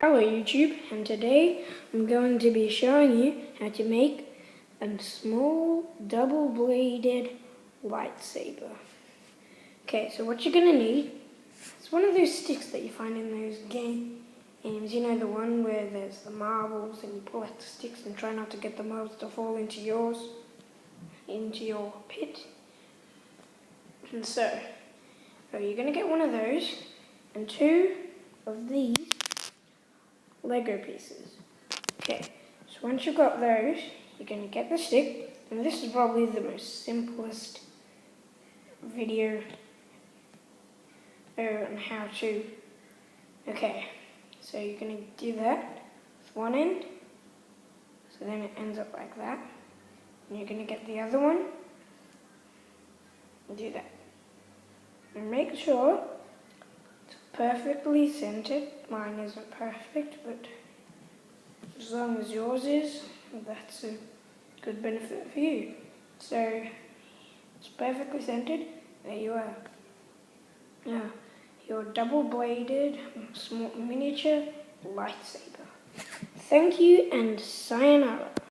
Hello YouTube, and today I'm going to be showing you how to make a small double-bladed lightsaber. Okay, so what you're going to need is one of those sticks that you find in those games. You know, the one where there's the marbles and you pull out the sticks and try not to get the marbles to fall into your pit. And so you're going to get one of those and two of these Lego pieces. Okay, so once you've got those, you're going to get the stick, and this is probably the most simplest video on how to. Okay, so you're going to do that with one end, so then it ends up like that, and you're going to get the other one, and do that. And make sure it's perfectly centered. Mine isn't perfect, but as long as yours is, that's a good benefit for you. So it's perfectly centered. There you are. Now, your double-bladed small miniature lightsaber. Thank you and sayonara.